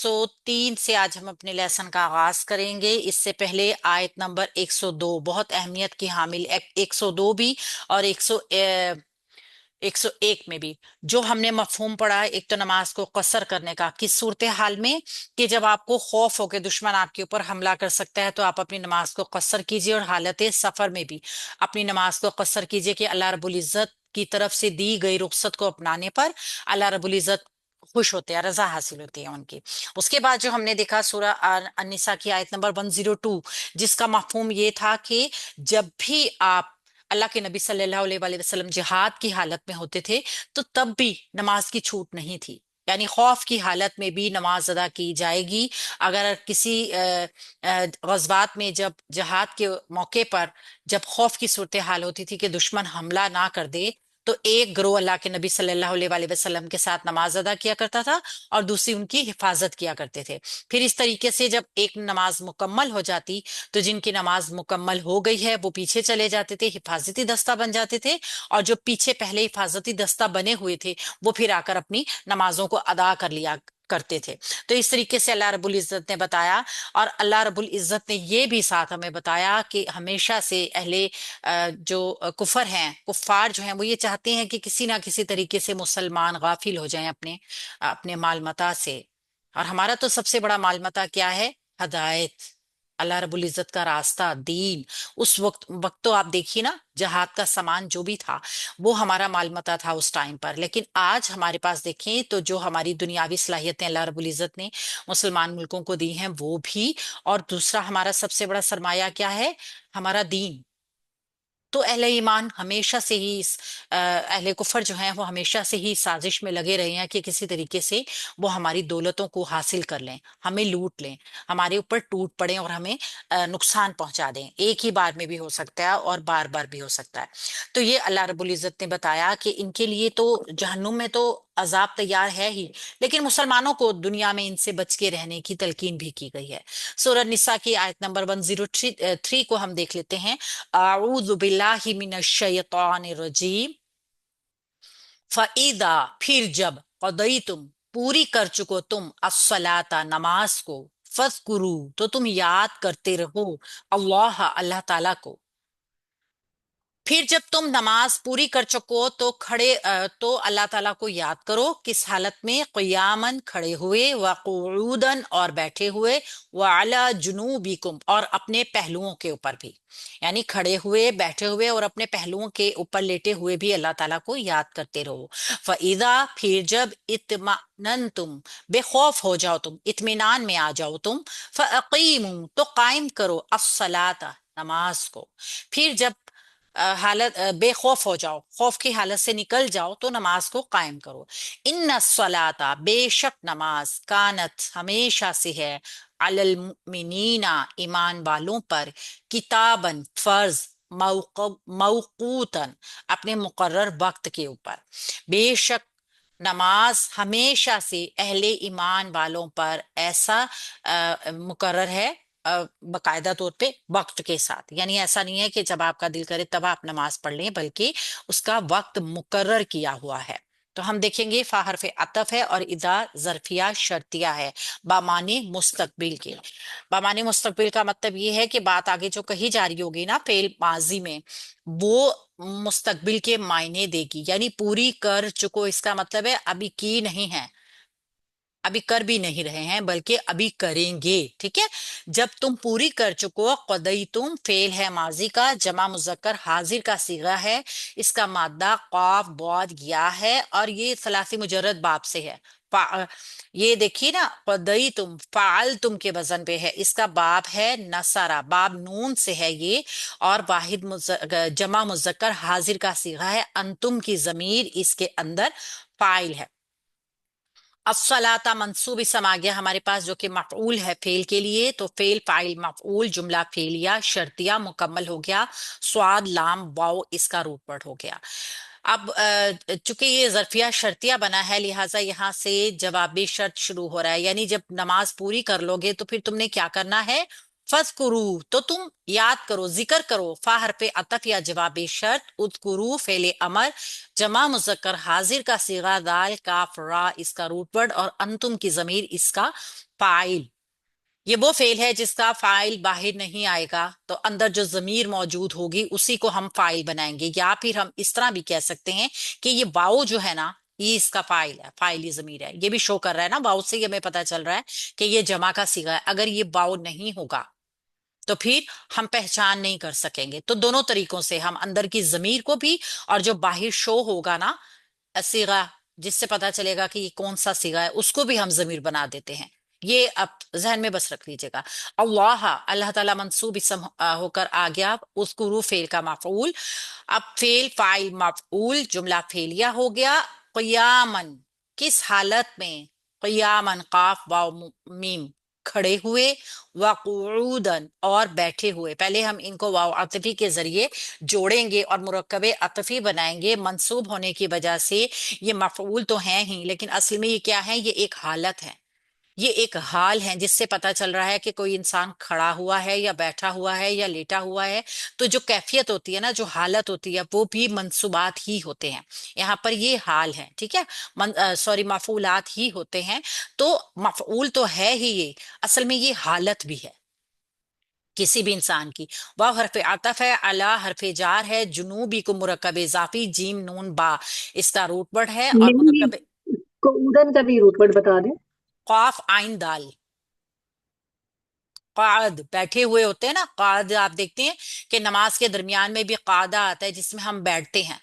103 سے آج ہم اپنے لیسن کا آغاز کریں گے۔ اس سے پہلے آیت نمبر 102 بہت اہمیت کی حامل، 102 بھی اور 101 میں بھی جو ہم نے مفہوم پڑھا، ایک تو نماز کو قصر کرنے کا، کس صورتحال میں کہ جب آپ کو خوف ہو کہ دشمن آپ کے اوپر حملہ کر سکتا ہے تو آپ اپنی نماز کو قصر کیجئے، اور حالت سفر میں بھی اپنی نماز کو قصر کیجئے کہ اللہ رب العزت کی طرف سے دی گئی رخصت کو اپنانے پر اللہ رب العزت خوش ہوتے ہیں، رضا حاصل ہوتی ہے ان کی۔ اس کے بعد جو ہم نے دیکھا سورہ النساء کی آیت نمبر 102، جس کا مفہوم یہ تھا کہ جب بھی آپ اللہ کے نبی صلی اللہ علیہ وآلہ وسلم جہاد کی حالت میں ہوتے تھے تو تب بھی نماز کی چھوٹ نہیں تھی، یعنی خوف کی حالت میں بھی نماز ادا کی جائے گی۔ اگر کسی غزوات میں جب جہاد کے موقع پر جب خوف کی صورتحال ہوتی تھی کہ دشمن حملہ نہ کر دے تو ایک گروہ اللہ کے نبی صلی اللہ علیہ وآلہ وسلم کے ساتھ نماز ادا کیا کرتا تھا اور دوسری ان کی حفاظت کیا کرتے تھے۔ پھر اس طریقے سے جب ایک نماز مکمل ہو جاتی تو جن کی نماز مکمل ہو گئی ہے وہ پیچھے چلے جاتے تھے، حفاظتی دستہ بن جاتے تھے، اور جو پیچھے پہلے حفاظتی دستہ بنے ہوئے تھے وہ پھر آ کر اپنی نمازوں کو ادا کر لیا کرتے تھے۔ تو اس طریقے سے اللہ رب العزت نے بتایا، اور اللہ رب العزت نے یہ بھی ساتھ ہمیں بتایا کہ ہمیشہ سے اہل جو کفر ہیں، کفار جو ہیں، وہ یہ چاہتے ہیں کہ کسی نہ کسی طریقے سے مسلمان غافل ہو جائیں اپنے اپنے مال متاع سے، اور ہمارا تو سب سے بڑا مال متاع کیا ہے؟ ہدایت، اللہ رب العزت کا راستہ، دین۔ اس وقت تو آپ دیکھیے نا، جہاد کا سامان جو بھی تھا وہ ہمارا مال متاع تھا اس ٹائم پر، لیکن آج ہمارے پاس دیکھیں تو جو ہماری دنیاوی صلاحیتیں اللہ رب العزت نے مسلمان ملکوں کو دی ہیں وہ بھی، اور دوسرا ہمارا سب سے بڑا سرمایہ کیا ہے؟ ہمارا دین۔ تو اہل ایمان ہمیشہ سے ہی اہل کفر جو ہیں وہ ہمیشہ سے ہی سازش میں لگے رہے ہیں کہ کسی طریقے سے وہ ہماری دولتوں کو حاصل کر لیں، ہمیں لوٹ لیں، ہمارے اوپر ٹوٹ پڑیں اور ہمیں نقصان پہنچا دیں۔ ایک ہی بار میں بھی ہو سکتا ہے اور بار بار بھی ہو سکتا ہے۔ تو یہ اللہ رب العزت نے بتایا کہ ان کے لیے تو جہنم میں تو عذاب تیار ہے ہی، لیکن مسلمانوں کو دنیا میں ان سے بچ کے رہنے کی تلقین بھی کی گئی ہے۔ سورہ نساء کی آیت نمبر 103 کو ہم دیکھ لیتے ہیں۔ اعوذ باللہ من الشیطان الرجیم، فَإِذَا پھر جب قضیتم پوری کر چکو تم الصلاۃ نماز کو، فَاذْكُرُوا تو تم یاد کرتے رہو اللہ اللہ تعالیٰ کو۔ پھر جب تم نماز پوری کر چکو تو تو اللہ تعالیٰ کو یاد کرو، کس حالت میں؟ قیاماً کھڑے ہوئے، وقعوداً اور بیٹھے ہوئے، وعلی جنوبکم اور اپنے پہلوؤں کے اوپر بھی، یعنی کھڑے ہوئے، بیٹھے ہوئے اور اپنے پہلوؤں کے اوپر لیٹے ہوئے بھی اللہ تعالیٰ کو یاد کرتے رہو۔ فَإِذَا پھر جب اطمأننتم بے خوف ہو جاؤ تم، اطمینان میں آ جاؤ تم، فَأَقِیمُوا تو قائم کرو الصلاۃ نماز کو۔ پھر جب حالت بے خوف ہو جاؤ، خوف کی حالت سے نکل جاؤ تو نماز کو قائم کرو۔ ان الصلاۃ بے شک نماز، کانت ہمیشہ سے ہے، علی المؤمنین ایمان والوں پر، کتابن فرض، موقوتاً اپنے مقرر وقت کے اوپر۔ بے شک نماز ہمیشہ سے اہل ایمان والوں پر ایسا مقرر ہے، باقاعدہ طور پہ وقت کے ساتھ، یعنی ایسا نہیں ہے کہ جب آپ کا دل کرے تب آپ نماز پڑھ لیں، بلکہ اس کا وقت مقرر کیا ہوا ہے۔ تو ہم دیکھیں گے فا حرف عطف ہے اور اذا ظرفیہ شرطیہ ہے، بامعنی مستقبل کے۔ بامعنی مستقبل کا مطلب یہ ہے کہ بات آگے جو کہی جا رہی ہوگی نا فعل ماضی میں، وہ مستقبل کے معنی دے گی، یعنی پوری کر چکو، اس کا مطلب ہے ابھی کی نہیں ہے، ابھی کر بھی نہیں رہے ہیں بلکہ ابھی کریں گے، ٹھیک ہے؟ جب تم پوری کر چکو، قضیتم فعل ہے ماضی کا، جمع مذکر حاضر کا صیغہ ہے، اس کا مادہ قاف بعد گیا ہے اور یہ ثلاثی مجرد باب سے ہے۔ یہ دیکھیے نا، قضیتم فعلتم کے وزن پہ ہے، اس کا باب ہے نصرہ، باب نون سے ہے یہ، اور واحد جمع مذکر حاضر کا صیغہ ہے، انتم کی ضمیر اس کے اندر فاعل ہے۔ الصلاۃ منصوب اسم آ گیا ہمارے پاس جو کہ مفعول ہے فعل کے لیے، تو فعل فاعل مفعول جملہ فعلیہ شرطیہ مکمل ہو گیا، صاد لام واو اس کا روٹ ورڈ ہو گیا۔ اب چونکہ یہ ظرفیہ شرطیہ بنا ہے لہٰذا یہاں سے جوابی شرط شروع ہو رہا ہے، یعنی جب نماز پوری کر لو گے تو پھر تم نے کیا کرنا ہے؟ فَاذْكُرُوا تو تم یاد کرو، ذکر کرو، فا حرف عطف یا جواب شرط، اذکروا فعل امر، جمع مذکر حاضر کا صیغہ دال کاف را اس کا روٹ ورڈ، اور انتم کی ضمیر اس کا फाइल, ये वो फेल है जिसका फाइल बाहर नहीं आएगा, तो अंदर जो जमीर मौजूद होगी उसी को हम फाइल बनाएंगे। या फिर हम इस तरह भी कह सकते हैं कि ये वाओ जो है ना, ये इसका फाइल है, फाइल ये जमीर है। ये भी शो कर रहा है ना, वाओ से ये हमें पता चल रहा है कि ये जमा का सीगा है। अगर ये वाओ नहीं होगा तो फिर हम पहचान नहीं कर सकेंगे। तो दोनों तरीकों से हम अंदर की जमीर को भी, और जो बाहर शो होगा ना सीगा, जिससे पता चलेगा कि ये कौन सा सीगा है, उसको भी हम जमीर बना देते हैं। ये आप जहन में बस रख लीजिएगा। अल्लाह, अल्लाह ताला मंसूब इसम होकर आ गया, उसको फेल का मफऊल। अब फेल फाइल मफऊल जुमला फेलिया हो गया। क़ियामन, किस हालत में? क़ियामन काफ वाव मीम, खड़े हुए। वक़ूदन, और बैठे हुए। पहले हम इनको वाव अतफी के जरिए जोड़ेंगे और मुरक्कबे अतफी बनाएंगे। मंसूब होने की वजह से ये मफऊल तो हैं ही, लेकिन असल में ये क्या है? ये एक हालत है, ये एक हाल है, जिससे पता चल रहा है कि कोई इंसान खड़ा हुआ है या बैठा हुआ है या लेटा हुआ है। तो जो कैफियत होती है ना, जो हालत होती है, वो भी मंसूबात ही होते हैं। यहाँ पर ये हाल है, ठीक है, सॉरी, मफूलात ही होते हैं। तो मफऊल तो है ही ये, असल में ये हालत भी है किसी भी इंसान की। वाव हरफ आतफ है, अला हरफ जार है, जुनूबी को मुरक्कब इजाफी जीम नून बा इसका रूट वर्ड है, और नहीं नहीं, मुरक्कब को उदन का भी रूट वर्ड बता दें। काफ आइन दाल। काद, बैठे हुए होते हैं ना, काद आप देखते हैं कि नमाज के दरमियान में भी कादा आता है जिसमें हम बैठते हैं।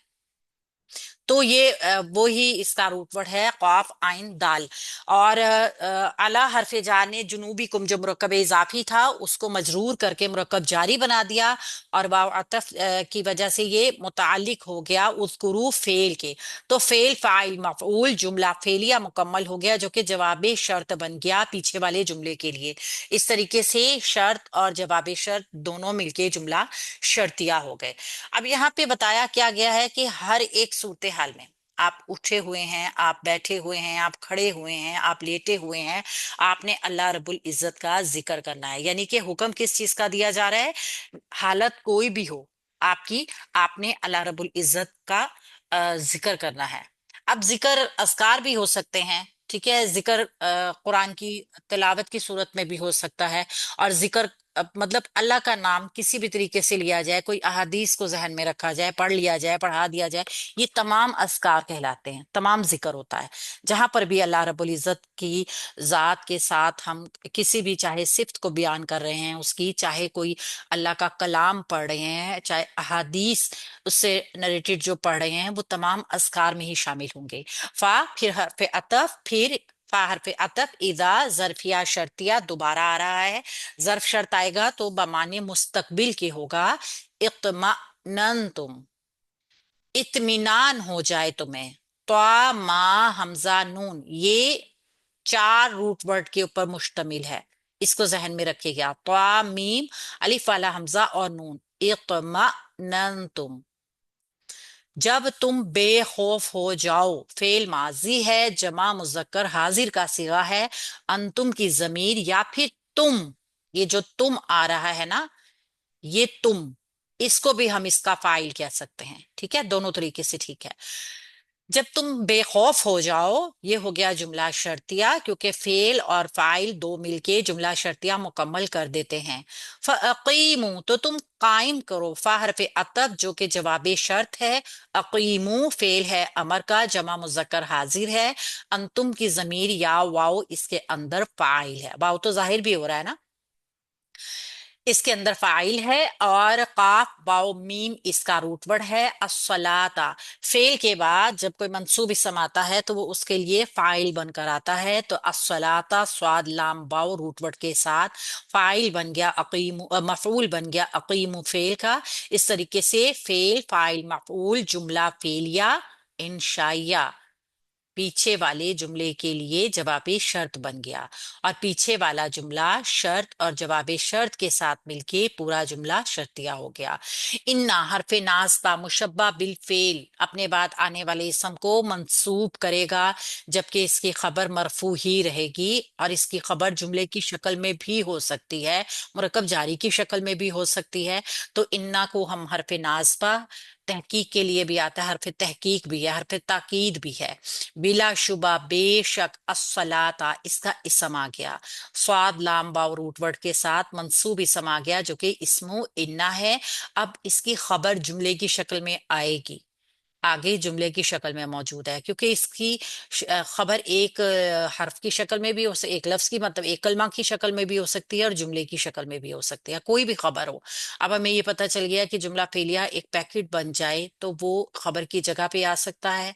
तो ये वो ही इसका रूट वर्ड है, कॉफ आइन दाल। और अला हरफ जार ने जुनूबी कुम, जो मुरक्कब इजाफी था, उसको मजरूर करके मुरक्कब जारी बना दिया, और वाव अतफ की वजह से ये मुतालिक हो गया उज़कुरू फेल के। तो फेल फाइल मफऊल जुमला फेलिया मुकम्मल हो गया, जो कि जवाब शर्त बन गया पीछे वाले जुमले के लिए। इस तरीके से शर्त और जवाब शर्त दोनों मिलके जुमला शर्तिया हो गए। अब यहाँ पे बताया क्या गया है कि हर एक सूरत हाल में, आप उठे हुए हैं, आप बैठे हुए हैं, आप खड़े हुए हैं, आप लेटे हुए हैं, आपने अल्लाह रब्बुल इज्जत का जिक्र करना है। यानी कि हुक्म किस चीज का दिया जा रहा है? हालत कोई भी हो आपकी, आपने अल्लाह रब्बुल इज्जत का जिक्र करना है। अब जिक्र अस्कार भी हो सकते हैं, ठीक है, जिक्र कुरान की तिलावत की सूरत में भी हो सकता है। और जिक्र मतलब अल्लाह का नाम किसी भी तरीके से लिया जाए, कोई अहादीस को जहन में रखा जाए, पढ़ लिया जाए, पढ़ा दिया जाए, ये तमाम अस्कार कहलाते हैं, तमाम जिक्र होता है। जहां पर भी अल्लाह रब्बुल इज्जत की जात के साथ हम किसी भी, चाहे सिफ्त को बयान कर रहे हैं उसकी, चाहे कोई अल्लाह का कलाम पढ़ रहे हैं, चाहे अहादीस उससे नरेटेड जो पढ़ रहे हैं, वो तमाम अस्कार में ही शामिल होंगे। फा फिर हरफ अतफ, फिर फा हरफ अतफ इदा जरफिया शर्तिया दोबारा आ रहा है। जर्फ शर्त आएगा तो बमाने मुस्तकबिल के होगा। इत्मानन तुम, इत्मीनान हो जाए तुम्हें। त्वा मा हमजा नून, ये चार रूट वर्ड के ऊपर मुश्तमिल है, इसको जहन में रखिएगा। त्वा मीम अलिफ वाला हमजा और नून। इत्मानन तुम, जब तुम बेखौफ हो जाओ। फेल माजी है, जमा मुजक्कर हाजिर का सिगा है। अंतुम की जमीर या फिर तुम, ये जो तुम आ रहा है ना, ये तुम, इसको भी हम इसका फाइल कह सकते हैं, ठीक है, दोनों तरीके से ठीक है। जब तुम बेखौफ हो जाओ, ये हो गया जुमला शर्तिया, क्योंकि फेल और फाइल दो मिलके जुमला शर्तिया मुकम्मल कर देते हैं। फ़अक़ीमू, तो तुम कायम करो। फा हरफ अतफ जो कि जवाब शर्त है। अक़ीमू फेल है अमर का, जमा मुज़क्कर हाजिर है। अंतुम की जमीर या वाओ इसके अंदर फाइल है, वाओ तो जाहिर भी हो रहा है ना, इसके अंदर फाइल है। और काफ वाओ मीम इसका रूट वर्ड है। अस्सलाता, फेल के बाद जब कोई मंसूब इसम आता है तो वो उसके लिए फाइल बनकर आता है। तो अस्सलाता स्वाद लाम वाओ रूट वर्ड के साथ फाइल बन गया, अकीम मफूल बन गया अकीम फेल का। इस तरीके से फेल फाइल मफूल जुमला फेलिया इंशाइया पीछे वाले जुमले के लिए जवाबे शर्त बन गया, और पीछे वाला जुमला शर्त और जवाबे शर्त के साथ मिलके पूरा जुमला शर्तिया हो गया। इन्ना हरफे नास्ता मुशब्बा बिल फेल अपने बाद आने वाले इसम को मंसूब करेगा, जबकि इसकी खबर मरफू ही रहेगी। और इसकी खबर जुमले की शक्ल में भी हो सकती है, मुरक्कब जारी की शक्ल में भी हो सकती है। तो इन्ना को हम हरफे नास्बा तहकीक के लिए भी आता है, हरफ तहकीक भी है, हरफ ताकीद भी है। बिला शुबा बेशक अस्सलाता, इसका इसम आ गया। स्वाद लाम वाव रूट वर्ड के साथ मंसूब इसम आ गया, जो कि इस्मु इन्ना है। अब इसकी खबर जुमले की शक्ल में आएगी, आगे जुमले की शक्ल में मौजूद है, क्योंकि इसकी खबर एक हर्फ की शक्ल में भी एक लफ्ज की मतलब एक कलमा की शक्ल में भी हो सकती है और जुमले की शक्ल में भी हो सकती है, कोई भी खबर हो। अब हमें ये पता चल गया कि जुमला फेलिया एक पैकेट बन जाए तो वो खबर की जगह पे आ सकता है।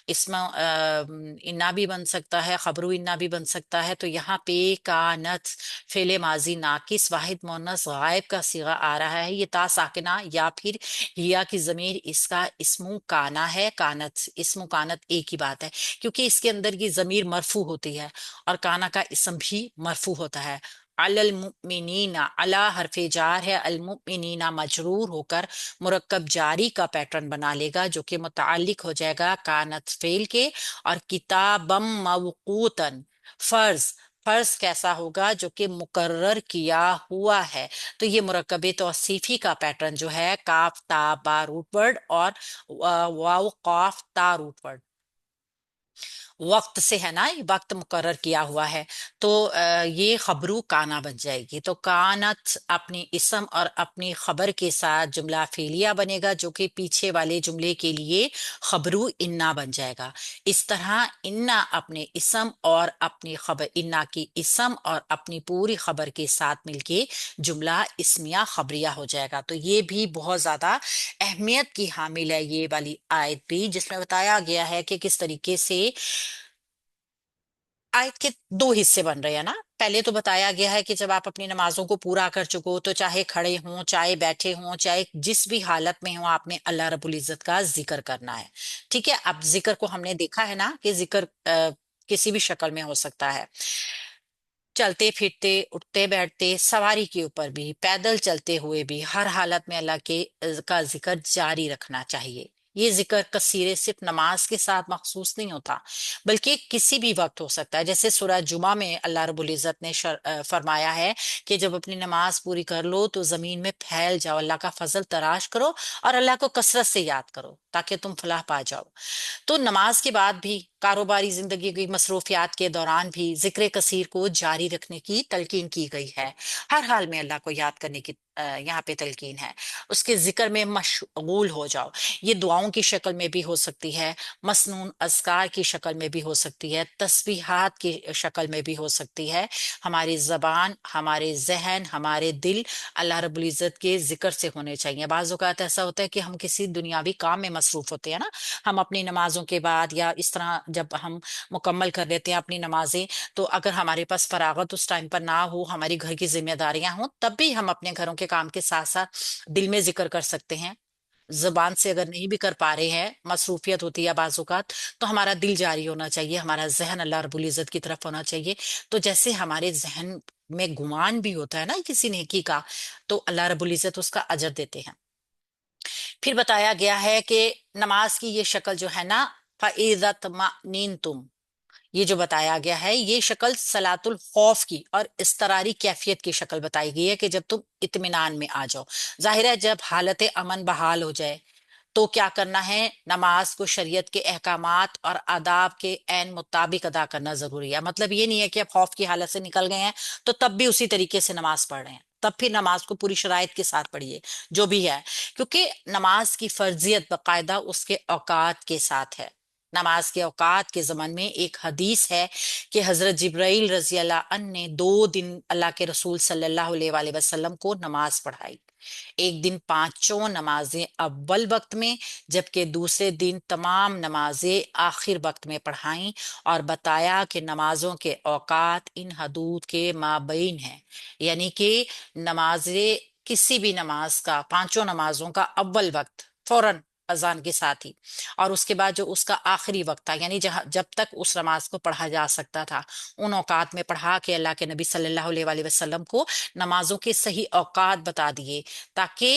इसमें इन्ना भी बन सकता है, खबरू इन्ना भी बन सकता है। तो यहाँ पे कानत फेले माजी नाकिस वाहिद मुअन्नस गायब का सीगा आ रहा है, ये ता साकिना या फिर हिया की जमीर इसका इस्मु काना है। कानत इस्मु कानत एक ही बात है, क्योंकि इसके अंदर की जमीर मरफू होती है और काना का इस्म भी मरफू होता है। अलल मुमिनीना, अला हरफे जार है, अल मुमिनीना मजरूर होकर मुरक्कब जारी का पैटर्न बना लेगा, जो कि मुताल्लिक हो जाएगा कानत फेल के। और किताबम मवकूतन, फर्ज, फर्ज कैसा होगा, जो कि मुकर्रर किया हुआ है। तो ये मुरक्कबे तौसीफी का पैटर्न जो है, काफ ता बा रूट वर्ड और वाव काफ ता रूट वर्ड, वक्त से है ना, ये वक्त मुकर्रर किया हुआ है। तो ये खबरू काना बन जाएगी। तो कानत अपनी इसम और अपनी खबर के साथ जुमला फेलिया बनेगा, जो कि पीछे वाले जुमले के लिए खबरू इन्ना बन जाएगा। इस तरह इन्ना अपने इसम और अपनी खबर, इन्ना की इसम और अपनी पूरी खबर के साथ मिलके जुमला इस्मिया खबरिया हो जाएगा। तो ये भी बहुत ज्यादा अहमियत की हामिल है ये वाली आयत भी, जिसमें बताया गया है कि किस तरीके से आयत के दो हिस्से बन रहे हैं ना। पहले तो बताया गया है कि जब आप अपनी नमाजों को पूरा कर चुको हो, तो चाहे खड़े हों, चाहे बैठे हों, चाहे जिस भी हालत में हो, आपने अल्लाह रब्बुल इज्जत का जिक्र करना है। ठीक है, अब जिक्र को हमने देखा है ना कि जिक्र किसी भी शक्ल में हो सकता है। चलते फिरते, उठते बैठते, सवारी के ऊपर भी, पैदल चलते हुए भी, हर हालत में अल्लाह के का जिक्र जारी रखना चाहिए। ये जिक्र कसीरे सिर्फ नमाज के साथ मखसूस नहीं होता, बल्कि किसी भी वक्त हो सकता है। जैसे सूरह जुमा में अल्लाह रब्बुल इज्जत ने फरमाया है कि जब अपनी नमाज पूरी कर लो तो जमीन में फैल जाओ, अल्लाह का फजल तराश करो और अल्लाह को कसरत से याद करो, ताकि तुम फलाह पा जाओ। तो नमाज के बाद भी, कारोबारी जिंदगी की मसरूफियात के दौरान भी जिक्र कसीर को जारी रखने की तलकीन की गई है। हर हाल में अल्लाह को याद करने की यहाँ पे तलकीन है। उसके जिक्र में मशगूल हो जाओ। ये दुआओं की शक्ल में भी हो सकती है, मसनून अज़कार की शक्ल में भी हो सकती है, तस्बीहात की शक्ल में भी हो सकती है। हमारी जबान, हमारे जहन, हमारे दिल अल्लाह रब्बुल इज़्ज़त के जिक्र से होने चाहिए। बाज़ औक़ात ऐसा होता है कि हम किसी दुनियावी काम में मसरूफ होते हैं ना, हम अपनी नमाजों के बाद या इस तरह जब हम मुकम्मल कर लेते हैं अपनी नमाजें, तो अगर हमारे पास फरागत उस टाइम पर ना हो, हमारी घर की जिम्मेदारियां हों, तब भी हम अपने घरों के काम के साथ साथ दिल में जिक्र कर सकते हैं। जुबान से अगर नहीं भी कर पा रहे हैं, मसरूफियत होती है बाजुकात, तो हमारा दिल जारी होना चाहिए, हमारा जहन अल्लाह रब्बुल इज़्ज़त की तरफ होना चाहिए। तो जैसे हमारे जहन में गुमान भी होता है ना किसी नेकी का, तो अल्लाह रब्बुल इज़्ज़त उसका अजर देते हैं। फिर बताया गया है कि नमाज की ये शक्ल जो है ना, फ़इज़ा तुम, ये जो बताया गया है, ये शक्ल सलातुल खौफ की और इस्तरारी कैफियत की शक्ल बताई गई है, कि जब तुम इत्मीनान में आ जाओ। जाहिर है जब हालत अमन बहाल हो जाए, तो क्या करना है, नमाज को शरीयत के अहकामात और आदाब के ऐन मुताबिक अदा करना जरूरी है। मतलब ये नहीं है कि अब खौफ की हालत से निकल गए हैं तो तब भी उसी तरीके से नमाज पढ़ रहे हैं, तब फिर नमाज को पूरी शराइत के साथ पढ़िए जो भी है। क्योंकि नमाज की फर्जियत बाकायदा उसके औकात के साथ है। नमाज के औकात के ज़मान में एक हदीस है कि हजरत जिब्राइल रजी अल्लाह अन ने 2 दिन अल्लाह के रसूल सल्लल्लाहु अलैहि वसल्लम को नमाज पढ़ाई। एक दिन पांचों नमाजें अव्वल वक्त में, जबकि दूसरे दिन तमाम नमाजें आखिर वक्त में पढ़ाई, और बताया कि नमाजों के औकात इन हदूद के माबैन है। यानी कि नमाजें, किसी भी नमाज का, पांचों नमाजों का अव्वल वक्त फौरन अजान के साथ ही, और उसके बाद जो उसका आखिरी वक्त था, यानी जहां जब तक उस नमाज को पढ़ा जा सकता था, उन औकात में पढ़ा के अल्लाह के नबी सल्लल्लाहु अलैहि वसल्लम को नमाजों के सही औकात बता दिए, ताकि